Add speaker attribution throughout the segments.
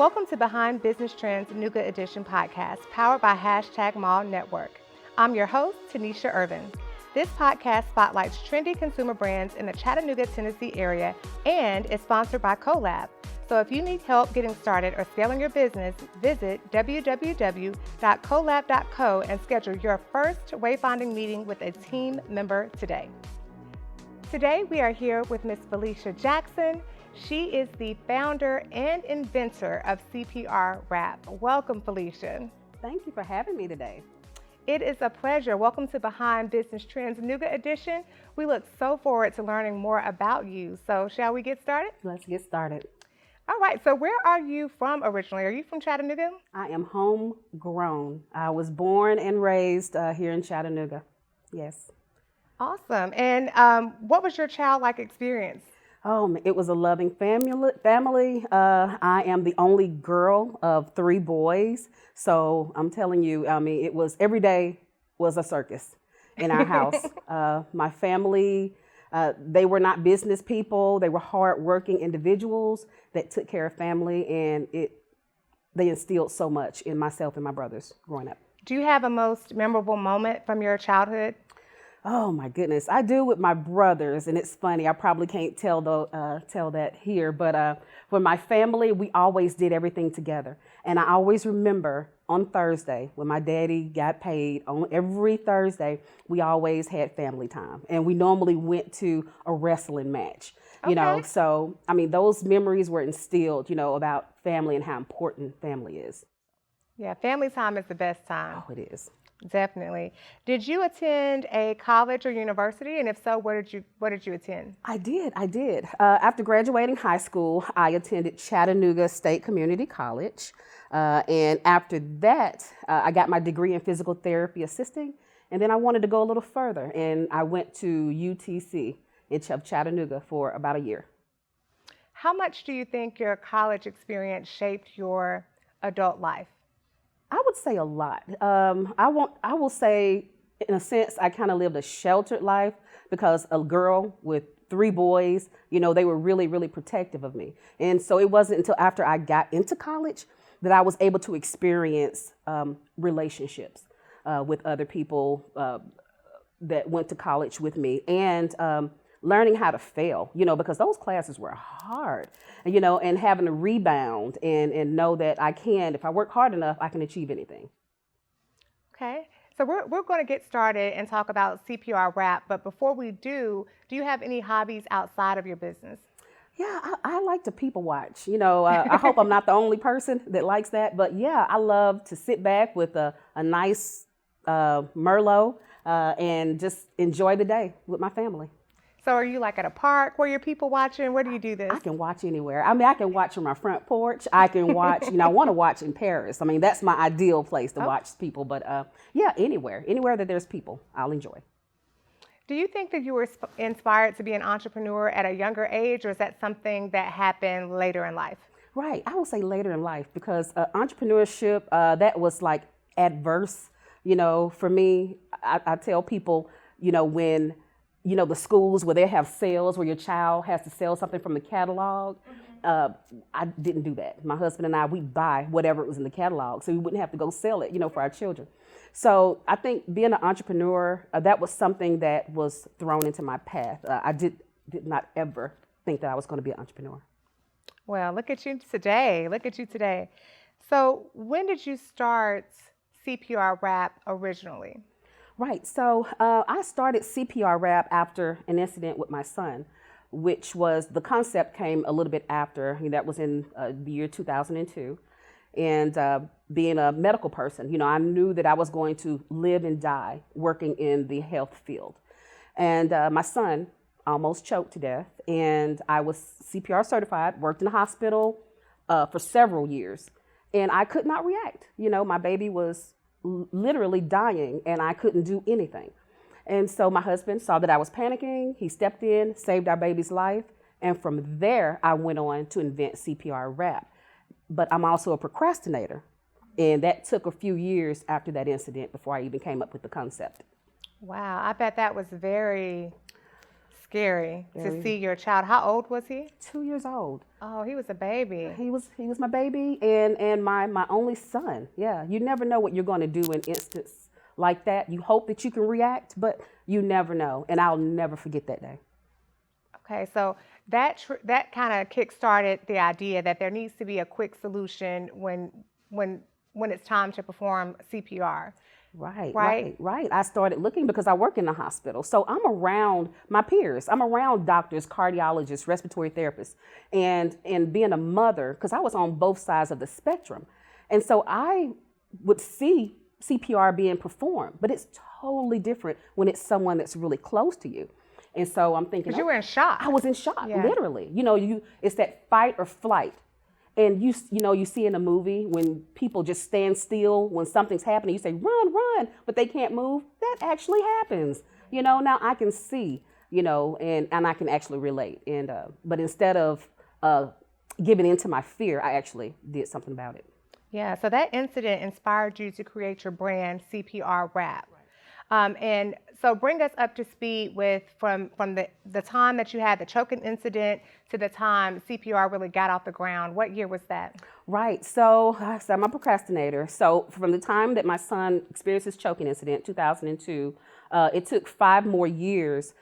Speaker 1: Welcome to Behind Business Trends Nougat Edition podcast, powered by #Mall Network. I'm your host, Tanisha Irvin. This podcast spotlights trendy consumer brands in the Chattanooga, Tennessee area and is sponsored by Collab. So if you need help getting started or scaling your business, visit www.collab.co and schedule your first wayfinding meeting with a team member today. Today, we are here with Miss Felicia Jackson. She is the founder and inventor of CPR Wrap. Welcome, Felicia.
Speaker 2: Thank you for having me today.
Speaker 1: It is a pleasure. Welcome to Behind Business Trends Nougat Edition. We look so forward to learning more about you. So shall we get started?
Speaker 2: Let's get started.
Speaker 1: All right, so where are you from originally? Are you from Chattanooga?
Speaker 2: I am homegrown. I was born and raised here in Chattanooga. Yes.
Speaker 1: Awesome. And what was your childlike experience?
Speaker 2: Oh, it was a loving family. I am the only girl of 3 boys. So I'm telling you, it was every day was a circus in our house. My family, they were not business people. They were hardworking individuals that took care of family, and they instilled so much in myself and my brothers growing up.
Speaker 1: Do you have a most memorable moment from your childhood?
Speaker 2: Oh my goodness, I do with my brothers, and it's funny. I probably can't tell that here, but for my family, we always did everything together. And I always remember on Thursday when my daddy got paid, on every Thursday, we always had family time, and we normally went to a wrestling match.
Speaker 1: Okay.
Speaker 2: So those memories were instilled, about family and how important family is.
Speaker 1: Yeah, family time is the best time.
Speaker 2: Oh, it is.
Speaker 1: Definitely. Did you attend a college or university? And if so, what did you attend?
Speaker 2: I did. After graduating high school, I attended Chattanooga State Community College. And after that, I got my degree in physical therapy assisting. And then I wanted to go a little further. And I went to UTC in Chattanooga for about a year.
Speaker 1: How much do you think your college experience shaped your adult life?
Speaker 2: I would say a lot. I will say, in a sense, I kind of lived a sheltered life because a girl with 3 boys, they were really, really protective of me. And so it wasn't until after I got into college that I was able to experience relationships with other people that went to college with me, and learning how to fail, because those classes were hard, and having to rebound and know that I can, if I work hard enough, I can achieve anything.
Speaker 1: Okay, so we're going to get started and talk about CPR Wrap, but before we do you have any hobbies outside of your business?
Speaker 2: Yeah, I like to people watch. I hope I'm not the only person that likes that, but yeah, I love to sit back with a nice Merlot and just enjoy the day with my family.
Speaker 1: So are you like at a park where you're people watching? Where do you do this?
Speaker 2: I can watch anywhere. I can watch from my front porch. I can watch, I want to watch in Paris. That's my ideal place to watch people. But yeah, anywhere that there's people, I'll enjoy.
Speaker 1: Do you think that you were inspired to be an entrepreneur at a younger age, or is that something that happened later in life?
Speaker 2: Right. I would say later in life, because entrepreneurship, that was like adverse, for me. I tell people, when the schools where they have sales where your child has to sell something from the catalog. I didn't do that. My husband and I, we buy whatever it was in the catalog so we wouldn't have to go sell it, for our children. So I think being an entrepreneur, that was something that was thrown into my path. I did not ever think that I was going to be an entrepreneur.
Speaker 1: Well, look at you today. So when did you start CPR Wrap originally?
Speaker 2: Right. So I started CPR Wrap after an incident with my son, which was, the concept came a little bit after. That was in the year 2002. And being a medical person, I knew that I was going to live and die working in the health field. And my son almost choked to death. And I was CPR certified, worked in the hospital for several years. And I could not react. My baby was literally dying, and I couldn't do anything. And so my husband saw that I was panicking. He stepped in, saved our baby's life. And from there, I went on to invent CPR Wrap. But I'm also a procrastinator. And that took a few years after that incident before I even came up with the concept.
Speaker 1: Wow, I bet that was very scary to see your child. How old was he?
Speaker 2: 2 years old.
Speaker 1: Oh, he was a baby.
Speaker 2: He was my baby and my only son. Yeah, you never know what you're going to do in instance like that. You hope that you can react, but you never know. And I'll never forget that day.
Speaker 1: Okay, so that kind of kick-started the idea that there needs to be a quick solution when it's time to perform CPR.
Speaker 2: Right. I started looking because I work in the hospital. So I'm around my peers. I'm around doctors, cardiologists, respiratory therapists, and being a mother, because I was on both sides of the spectrum. And so I would see CPR being performed, but it's totally different when it's someone that's really close to you. And so I'm thinking,
Speaker 1: because you were in shock.
Speaker 2: I was in shock, literally. It's that fight or flight. And you see in a movie when people just stand still when something's happening, you say, run, but they can't move. That actually happens. Now I can see, and I can actually relate. And but instead of giving in to my fear, I actually did something about it.
Speaker 1: Yeah, so that incident inspired you to create your brand, CPR Wrap. And so bring us up to speed with from the time that you had the choking incident to the time CPR really got off the ground. What year was that?
Speaker 2: Right. So I'm a procrastinator. So from the time that my son experienced his choking incident, 2002, it took 5 more years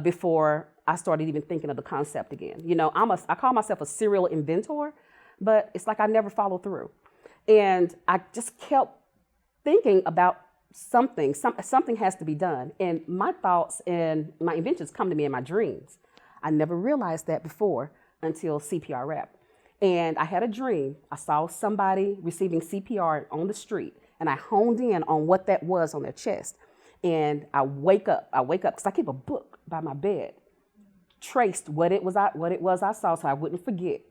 Speaker 2: before I started even thinking of the concept again. I call myself a serial inventor, but it's like I never followed through. And I just kept thinking about something has to be done. And my thoughts and my inventions come to me in my dreams. I never realized that before until CPR Wrap. And I had a dream. I saw somebody receiving CPR on the street, and I honed in on what that was on their chest. And I wake up because I keep a book by my bed, traced what it was I saw so I wouldn't forget.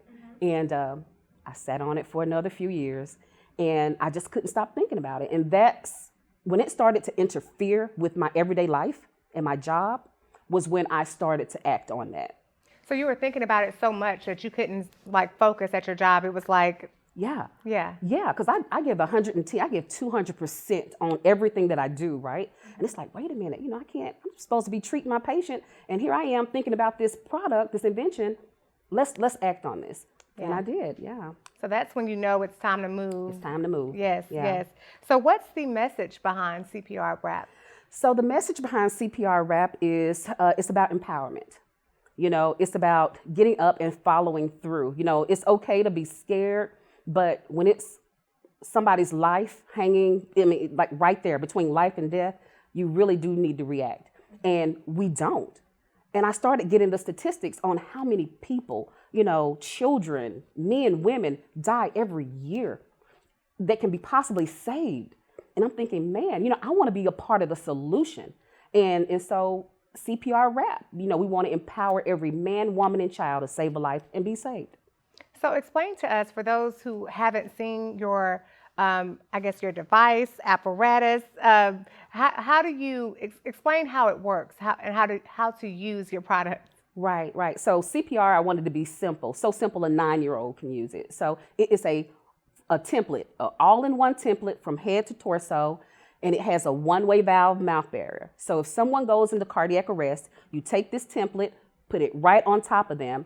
Speaker 2: And I sat on it for another few years, and I just couldn't stop thinking about it. And that's when it started to interfere with my everyday life and my job, was when I started to act on that.
Speaker 1: So you were thinking about it so much that you couldn't focus at your job. It was like,
Speaker 2: yeah, because I give 110, I give 200% on everything that I do, right? And it's like, wait a minute, I'm supposed to be treating my patient, and here I am thinking about this product, this invention. Let's act on this. Yeah. And I did, yeah.
Speaker 1: So that's when it's time to move.
Speaker 2: It's time to move.
Speaker 1: Yes. So what's the message behind CPR Wrap?
Speaker 2: So the message behind CPR Wrap is it's about empowerment. It's about getting up and following through. It's okay to be scared, but when it's somebody's life hanging, right there between life and death, you really do need to react. And we don't. And I started getting the statistics on how many people, children, men, women die every year that can be possibly saved. And I'm thinking, man, I want to be a part of the solution. And so CPR Wrap, we want to empower every man, woman, and child to save a life and be saved.
Speaker 1: So explain to us, for those who haven't seen your your device, apparatus, how do you explain how it works, how to use your product?
Speaker 2: Right. So CPR, I wanted to be simple. So simple a 9-year-old can use it. So it is a template, an all-in-one template from head to torso, and it has a one-way valve mouth barrier. So if someone goes into cardiac arrest, you take this template, put it right on top of them,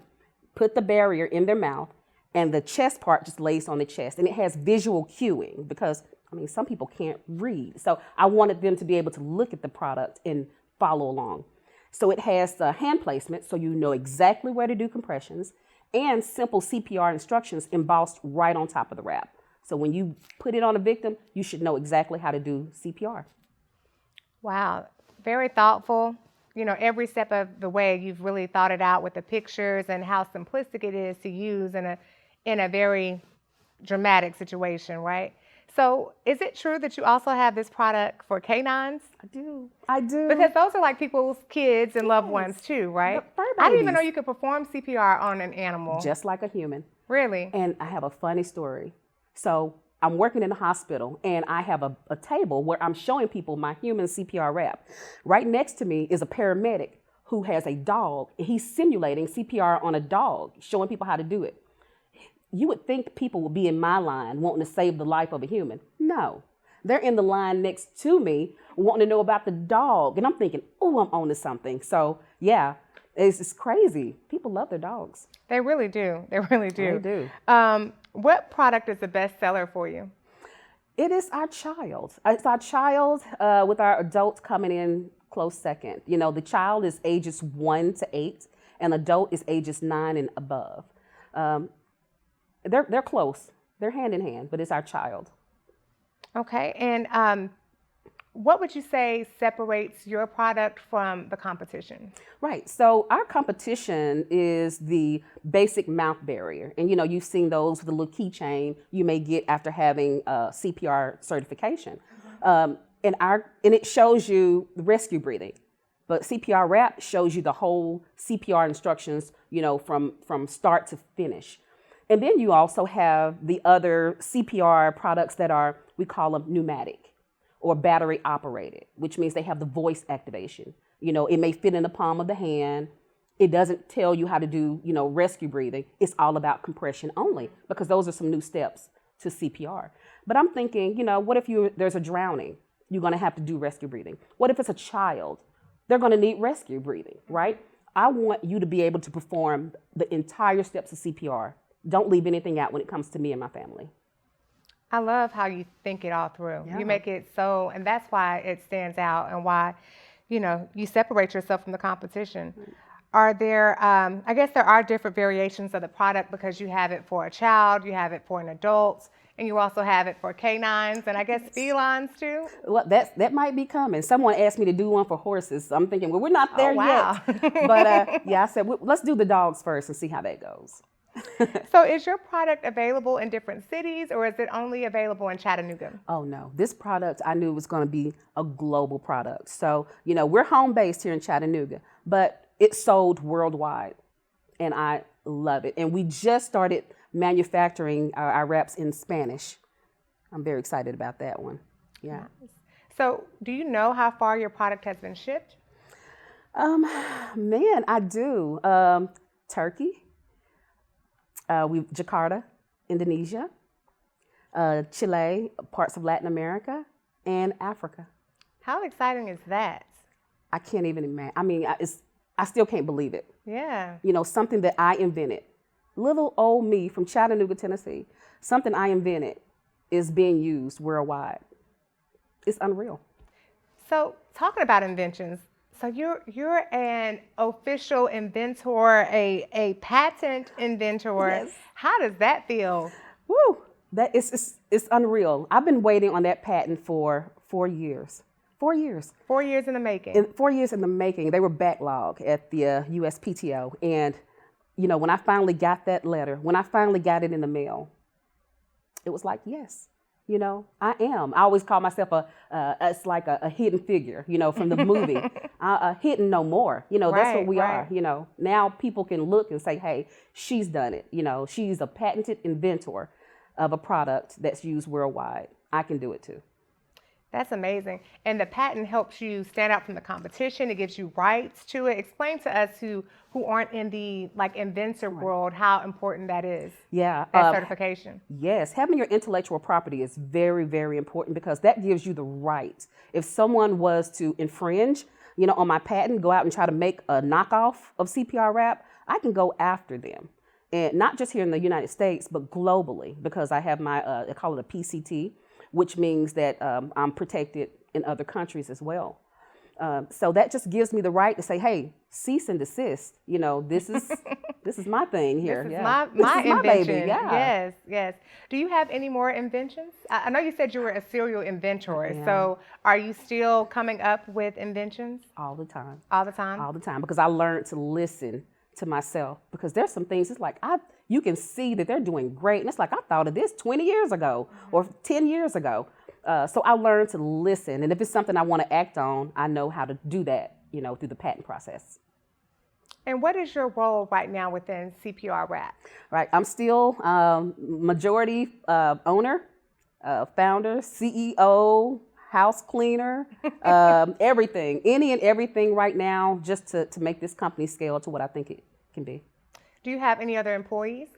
Speaker 2: put the barrier in their mouth, and the chest part just lays on the chest. And it has visual cueing because, some people can't read. So I wanted them to be able to look at the product and follow along. So it has the hand placement, so you know exactly where to do compressions, and simple CPR instructions embossed right on top of the wrap. So when you put it on a victim, you should know exactly how to do CPR.
Speaker 1: Wow, very thoughtful. Every step of the way, you've really thought it out with the pictures and how simplistic it is to use in a very dramatic situation, right? So is it true that you also have this product for canines?
Speaker 2: I do.
Speaker 1: Because those are people's kids and loved ones too, right? I didn't even know you could perform CPR on an animal.
Speaker 2: Just like a human.
Speaker 1: Really?
Speaker 2: And I have a funny story. So I'm working in the hospital, and I have a table where I'm showing people my human CPR wrap. Right next to me is a paramedic who has a dog, and he's simulating CPR on a dog, showing people how to do it. You would think people would be in my line wanting to save the life of a human. No, they're in the line next to me wanting to know about the dog. And I'm thinking, oh, I'm on to something. So yeah, It's crazy. People love their dogs.
Speaker 1: They really do. They really do.
Speaker 2: They do.
Speaker 1: What product is the best seller for you?
Speaker 2: It is our child. It's our child with our adults coming in close second. You know, the child is ages 1 to 8, and adult is ages 9 and above. They're close. They're hand in hand, but it's our child.
Speaker 1: Okay. And what would you say separates your product from the competition?
Speaker 2: Right. So our competition is the basic mouth barrier. And, you know, you've seen those with a little keychain you may get after having CPR certification. And it shows you the rescue breathing. But CPR Wrap shows you the whole CPR instructions, you know, from start to finish. And then you also have the other CPR products that are, we call them pneumatic or battery operated, which means they have the voice activation. You know, it may fit in the palm of the hand. It doesn't tell you how to do, you know, rescue breathing. It's all about compression only, because those are some new steps to CPR. But I'm thinking, you know, what if there's a drowning? You're going to have to do rescue breathing. What if it's a child? They're going to need rescue breathing, right? I want you to be able to perform the entire steps of CPR. Don't leave anything out when it comes to me and my family.
Speaker 1: I love how you think it all through.
Speaker 2: Yeah.
Speaker 1: You make it so, and that's why it stands out and why, you know, you separate yourself from the competition. Are there, I guess there are different variations of the product because you have it for a child, you have it for an adult, and you also have it for canines and I guess felines too?
Speaker 2: Well, that might be coming. Someone asked me to do one for horses. So I'm thinking, well, we're not there yet. But yeah, I said, let's do the dogs first and see how that goes.
Speaker 1: So is your product available in different cities or is it only available in Chattanooga?
Speaker 2: Oh no, this product I knew was going to be a global product. So, you know, we're home based here in Chattanooga, but it's sold worldwide and I love it. And we just started manufacturing our wraps in Spanish. I'm very excited about that one. Yeah.
Speaker 1: Nice. So do you know how far your product has been shipped?
Speaker 2: Man, I do. Turkey. Jakarta, Indonesia, Chile, parts of Latin America, and Africa.
Speaker 1: How exciting is that?
Speaker 2: I can't even imagine. I mean, I still can't believe it.
Speaker 1: Yeah.
Speaker 2: You know, something that I invented. Little old me from Chattanooga, Tennessee. Something I invented is being used worldwide. It's unreal.
Speaker 1: So talking about inventions, so you're an official inventor, a patent inventor.
Speaker 2: Yes.
Speaker 1: How does that feel?
Speaker 2: Woo! It's unreal. I've been waiting on that patent for 4 years. 4 years.
Speaker 1: 4 years in the making.
Speaker 2: 4 years in the making. They were backlogged at the USPTO. And, you know, when I finally got that letter, when I finally got it in the mail, it was like, yes. You know, I am. I always call myself it's like a hidden figure, you know, from the movie. Hidden no more. You know, that's what we are. You know, now people can look and say, hey, she's done it. You know, she's a patented inventor of a product that's used worldwide. I can do it too.
Speaker 1: That's amazing. And the patent helps you stand out from the competition. It gives you rights to it. Explain to us who aren't in the inventor world how important that is.
Speaker 2: Yeah.
Speaker 1: That certification.
Speaker 2: Yes. Having your intellectual property is very, very important because that gives you the right. If someone was to infringe, you know, on my patent, go out and try to make a knockoff of CPR Wrap, I can go after them. And not just here in the United States, but globally because I have my, I call it a PCT, which means that I'm protected in other countries as well. So that just gives me the right to say, hey, cease and desist. You know, this is my thing here.
Speaker 1: This is
Speaker 2: yeah.
Speaker 1: my invention.
Speaker 2: Baby. Yeah.
Speaker 1: Yes, yes. Do you have any more inventions? I know you said you were a serial inventor.
Speaker 2: Yeah.
Speaker 1: So are you still coming up with inventions?
Speaker 2: All the time.
Speaker 1: All the time?
Speaker 2: All the time, because I learned to listen to myself because there's some things it's like you can see that they're doing great and it's like I thought of this 20 years ago or 10 years ago. So I learned to listen, and if it's something I want to act on, I know how to do that, you know, through the patent process.
Speaker 1: And what is your role right now within CPR Wrap?
Speaker 2: Right, I'm still majority owner, founder, CEO, house cleaner, everything, any and everything right now, just to make this company scale to what I think it can be.
Speaker 1: Do you have any other employees?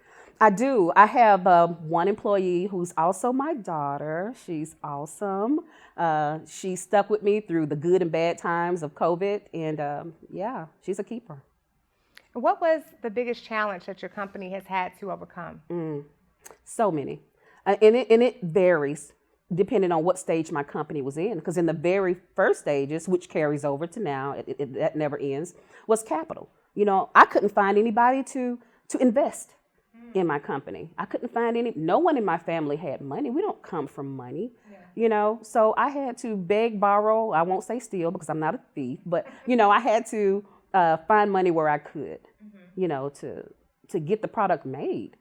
Speaker 2: I do. I have one employee who's also my daughter. She's awesome. She stuck with me through the good and bad times of COVID, and yeah, she's a keeper.
Speaker 1: What was the biggest challenge that your company has had to overcome?
Speaker 2: So many. And it varies depending on what stage my company was in. Because in the very first stages, which carries over to now, that never ends, was capital. I couldn't find anybody to invest in my company. I couldn't find no one in my family had money. We don't come from money, so I had to beg, borrow. I won't say steal because I'm not a thief, but, I had to find money where I could, to get the product made.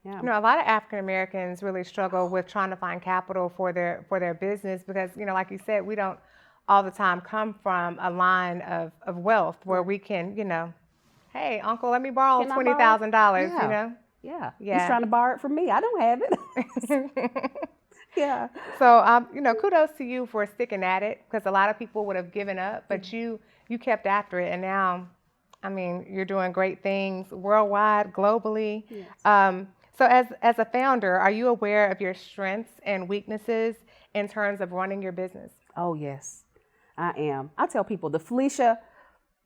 Speaker 2: Yeah.
Speaker 1: A lot of African Americans really struggle with trying to find capital for their business because, like you said, we don't all the time come from a line of wealth where we can, hey, uncle, let me borrow $20,000,
Speaker 2: Yeah. He's trying to borrow it from me. I don't have it. Yeah.
Speaker 1: So, kudos to you for sticking at it because a lot of people would have given up, but you kept after it. And now, you're doing great things worldwide, globally.
Speaker 2: Yes.
Speaker 1: So as a founder, are you aware of your strengths and weaknesses in terms of running your business?
Speaker 2: Oh, yes, I am. I tell people the Felicia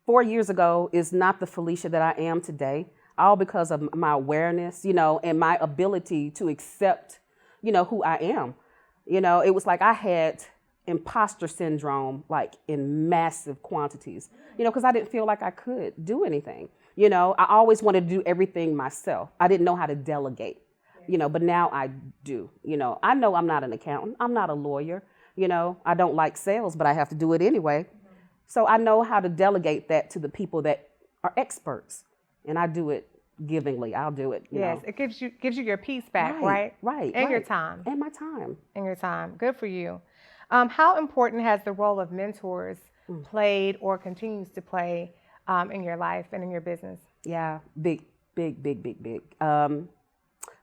Speaker 2: 4 years ago is not the Felicia that I am today, all because of my awareness, and my ability to accept, who I am. It was like I had imposter syndrome, like in massive quantities, because I didn't feel like I could do anything. I always wanted to do everything myself. I didn't know how to delegate, but now I do. I know I'm not an accountant. I'm not a lawyer. I don't like sales, but I have to do it anyway. So I know how to delegate that to the people that are experts, and I do it givingly. I'll do it.
Speaker 1: Yes, it gives you your peace back, right?
Speaker 2: Right.
Speaker 1: And your time.
Speaker 2: And my time.
Speaker 1: And your time. Good for you. How important has the role of mentors played or continues to play in your life and in your business?
Speaker 2: Yeah, big.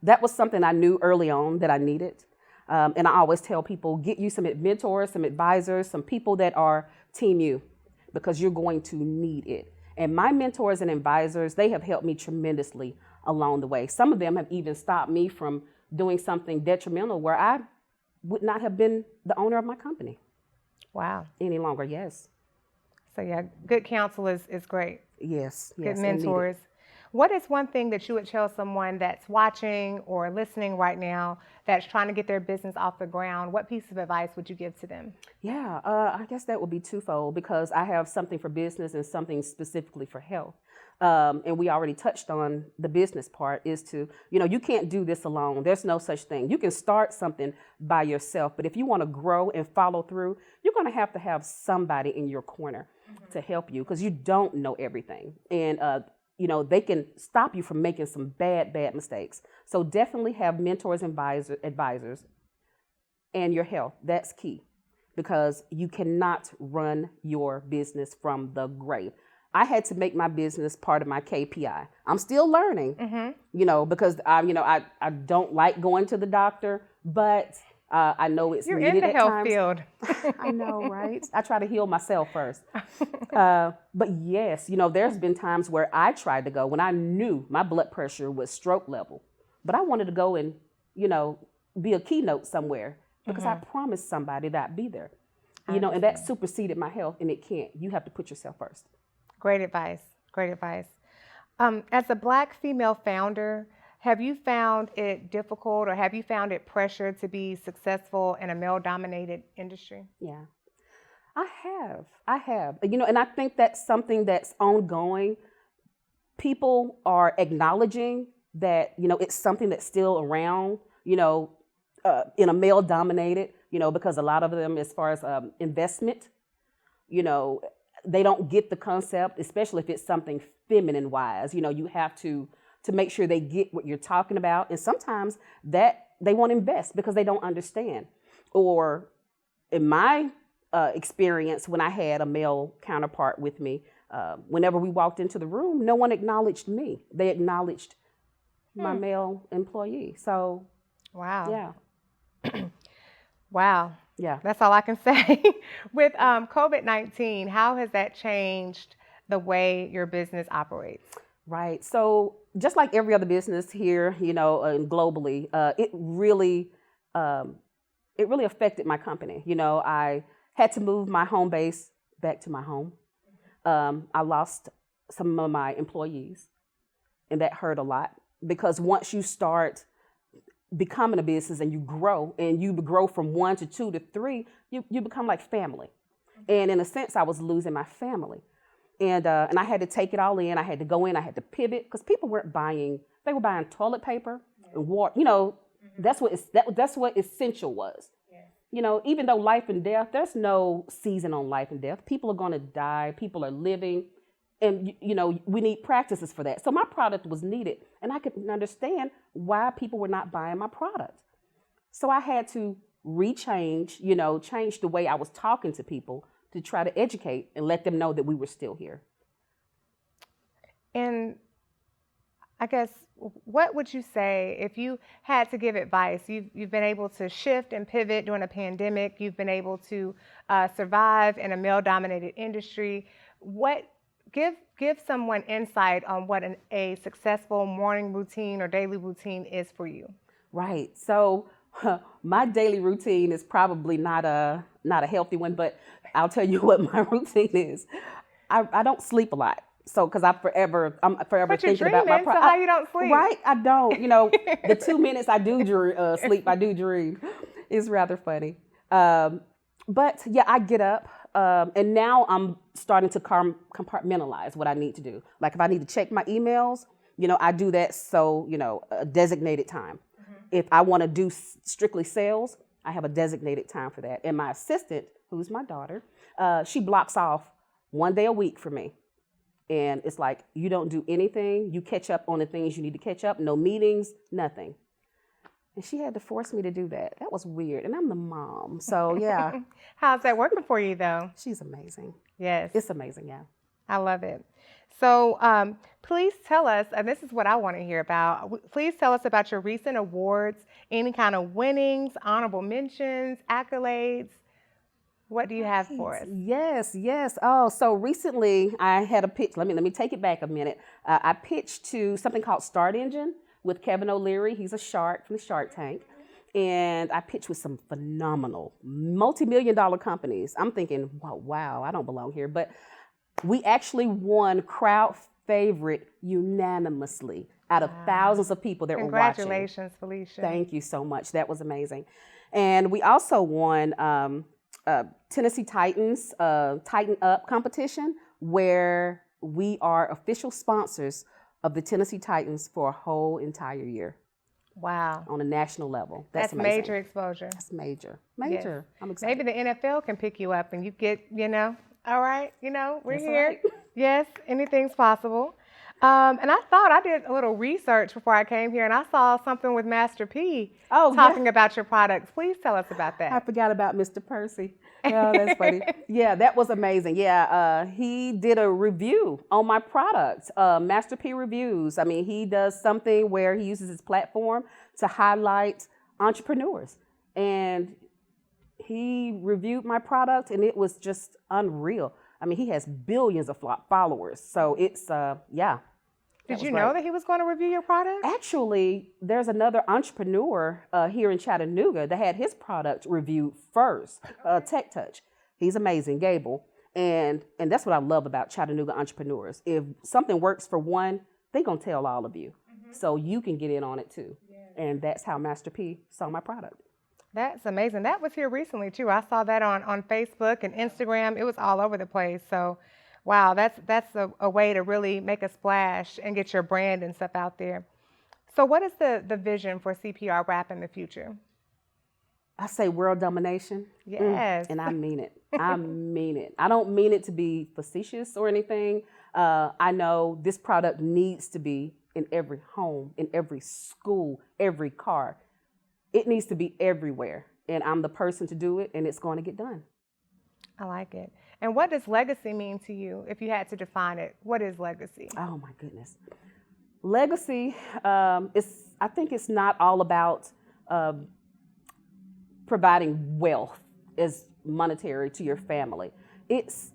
Speaker 2: That was something I knew early on that I needed. And I always tell people, get you some mentors, some advisors, some people that are team you, because you're going to need it. And my mentors and advisors, they have helped me tremendously along the way. Some of them have even stopped me from doing something detrimental where I would not have been the owner of my company.
Speaker 1: Wow.
Speaker 2: Any longer, yes.
Speaker 1: So yeah, good counsel is great.
Speaker 2: Yes.
Speaker 1: Good mentors. What is one thing that you would tell someone that's watching or listening right now that's trying to get their business off the ground? What piece of advice would you give to them?
Speaker 2: Yeah, I guess that would be twofold because I have something for business and something specifically for health. And we already touched on the business part is to, you can't do this alone. There's no such thing. You can start something by yourself, but if you want to grow and follow through, you're going to have somebody in your corner to help you because you don't know everything. And, they can stop you from making some bad mistakes. So definitely have mentors and advisors and your health. That's key because you cannot run your business from the grave. I had to make my business part of my KPI. I'm still learning, because I don't like going to the doctor, but I know it's
Speaker 1: You're
Speaker 2: needed
Speaker 1: in the
Speaker 2: at
Speaker 1: health
Speaker 2: times.
Speaker 1: field.
Speaker 2: I know, right? I try to heal myself first. But yes, there's been times where I tried to go when I knew my blood pressure was stroke level, but I wanted to go and, be a keynote somewhere because I promised somebody that I'd be there, and that superseded my health, and it can't. You have to put yourself first.
Speaker 1: Great advice. Great advice. As a Black female founder, have you found it difficult or have you found it pressure to be successful in a male-dominated industry?
Speaker 2: Yeah, I have. And I think that's something that's ongoing. People are acknowledging that, it's something that's still around, in a male-dominated, because a lot of them, as far as investment, they don't get the concept, especially if it's something feminine-wise. You have to make sure they get what you're talking about. And sometimes that they won't invest because they don't understand. Or in my experience, when I had a male counterpart with me, whenever we walked into the room, no one acknowledged me. They acknowledged my male employee. So,
Speaker 1: wow.
Speaker 2: Yeah.
Speaker 1: Wow.
Speaker 2: Yeah.
Speaker 1: That's all I can say. With COVID-19, how has that changed the way your business operates?
Speaker 2: Right. So just like every other business here, and globally, it really affected my company. I had to move my home base back to my home. I lost some of my employees. And that hurt a lot because once you start becoming a business and you grow from 1 to 2 to 3, you become like family. And in a sense, I was losing my family. And I had to take it all in. I had to go in. I had to pivot because people weren't buying. They were buying toilet paper and water. You know, that's what essential was. You know, even though life and death, there's no season on life and death. People are going to die. People are living. And, you know, we need practices for that. So my product was needed. And I could understand why people were not buying my product. So I had to change the way I was talking to people to try to educate and let them know that we were still here.
Speaker 1: And I guess, what would you say if you had to give advice? You've been able to shift and pivot during a pandemic. You've been able to survive in a male-dominated industry. Give someone insight on what a successful morning routine or daily routine is for you.
Speaker 2: Right. So my daily routine is probably not a healthy one, but I'll tell you what my routine is. I don't sleep a lot. So, because I'm forever thinking about my
Speaker 1: so how you don't sleep?
Speaker 2: Right, I don't. You know, the 2 minutes I do sleep, I do dream. It's rather funny. But yeah, I get up, and now I'm starting to compartmentalize what I need to do. Like if I need to check my emails, you know, I do that. So, you know, a designated time. Mm-hmm. If I want to do strictly sales, I have a designated time for that. And my assistant, who's my daughter, she blocks off 1 day a week for me. And it's like, you don't do anything. You catch up on the things you need to catch up. No meetings, nothing. And she had to force me to do that. That was weird. And I'm the mom. So, yeah.
Speaker 1: How's that working for you, though?
Speaker 2: She's amazing.
Speaker 1: Yes.
Speaker 2: It's amazing, yeah.
Speaker 1: I love it. So please tell us, and this is what I want to hear about, please tell us about your recent awards, any kind of winnings, honorable mentions, accolades. What do you have for us?
Speaker 2: Yes. Oh, so recently I had a pitch. Let me take it back a minute. I pitched to something called Start Engine with Kevin O'Leary. He's a shark from the Shark Tank. And I pitched with some phenomenal multi-million-dollar companies. I'm thinking, wow, I don't belong here. But we actually won crowd favorite unanimously out of thousands of people that were watching.
Speaker 1: Congratulations, Felicia.
Speaker 2: Thank you so much. That was amazing. And we also won Tennessee Titans Tighten Up competition, where we are official sponsors of the Tennessee Titans for a whole entire year.
Speaker 1: Wow.
Speaker 2: On a national level.
Speaker 1: That's
Speaker 2: amazing.
Speaker 1: Major exposure.
Speaker 2: That's major.
Speaker 1: Yes.
Speaker 2: I'm excited.
Speaker 1: Maybe the NFL can pick you up and you get, all right, we're
Speaker 2: That's
Speaker 1: here.
Speaker 2: right.
Speaker 1: Yes, anything's possible. And I thought I did a little research before I came here, and I saw something with Master P talking about your products. Please tell us about that.
Speaker 2: I forgot about Mr. Percy. Oh, that's funny. Yeah, that was amazing. Yeah, he did a review on my product, Master P Reviews. I mean, he does something where he uses his platform to highlight entrepreneurs. And he reviewed my product, and it was just unreal. I mean, he has billions of followers. So it's, yeah.
Speaker 1: Did you know that he was going to review your product?
Speaker 2: Actually, there's another entrepreneur here in Chattanooga that had his product reviewed first, Tech Touch. He's amazing, Gable. And that's what I love about Chattanooga entrepreneurs. If something works for one, they're going to tell all of you. Mm-hmm. So you can get in on it too. Yeah. And that's how Master P saw my product.
Speaker 1: That's amazing. That was here recently too. I saw that on Facebook and Instagram. It was all over the place. So, wow, that's a way to really make a splash and get your brand and stuff out there. So what is the vision for CPR Wrap in the future?
Speaker 2: I say world domination.
Speaker 1: Yes.
Speaker 2: And I mean it. I mean it. I don't mean it to be facetious or anything. I know this product needs to be in every home, in every school, every car. It needs to be everywhere, and I'm the person to do it, and it's going to get done.
Speaker 1: I like it. And what does legacy mean to you, if you had to define it? What is legacy?
Speaker 2: Oh, my goodness. Legacy, I think it's not all about providing wealth as monetary to your family. It's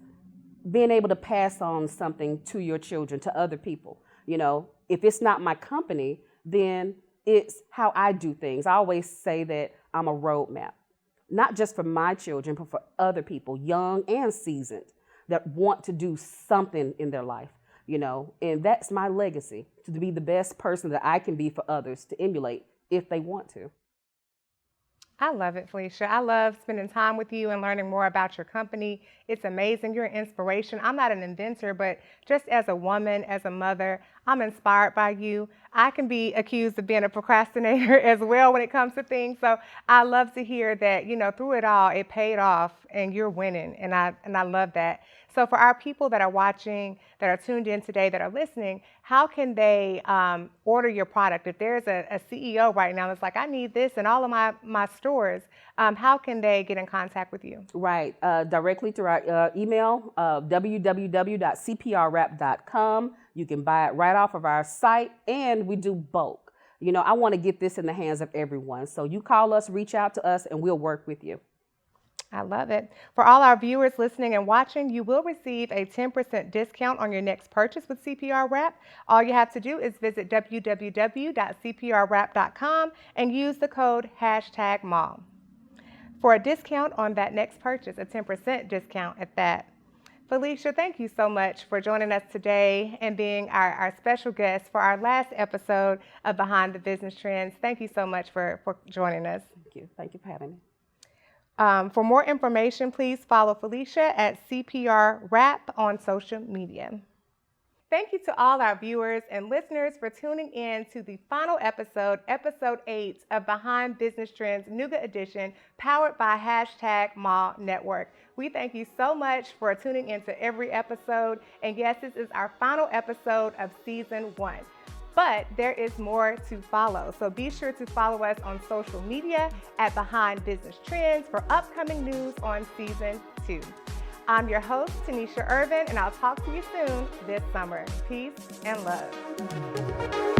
Speaker 2: being able to pass on something to your children, to other people. You know, if it's not my company, then it's how I do things. I always say that I'm a roadmap, not just for my children, but for other people, young and seasoned, that want to do something in their life. and that's my legacy, to be the best person that I can be for others to emulate if they want to.
Speaker 1: I love it, Felicia. I love spending time with you and learning more about your company. It's amazing. You're an inspiration. I'm not an inventor, but just as a woman, as a mother, I'm inspired by you. I can be accused of being a procrastinator as well when it comes to things. So I love to hear that, through it all, it paid off and you're winning. And I love that. So for our people that are watching, that are tuned in today, that are listening, how can they order your product? If there's a CEO right now that's like, I need this in all of my stores, how can they get in contact with you?
Speaker 2: Right, directly through our email, www.cprwrap.com. You can buy it right off of our site, and we do bulk. I want to get this in the hands of everyone. So you call us, reach out to us, and we'll work with you.
Speaker 1: I love it. For all our viewers listening and watching, you will receive a 10% discount on your next purchase with CPR Wrap. All you have to do is visit www.cprwrap.com and use the code #mom for a discount on that next purchase, a 10% discount at that. Felicia, thank you so much for joining us today and being our special guest for our last episode of Behind the Business Trends. Thank you so much for joining us.
Speaker 2: Thank you. Thank you for having me.
Speaker 1: For more information, please follow Felicia at CPR Wrap on social media. Thank you to all our viewers and listeners for tuning in to the final episode, episode 8 of Behind Business Trends Nougat Edition, powered by #Mall Network. We thank you so much for tuning into every episode. And yes, this is our final episode of season 1. But there is more to follow. So be sure to follow us on social media at Behind Business Trends for upcoming news on season 2. I'm your host, Tanisha Irvin, and I'll talk to you soon this summer. Peace and love.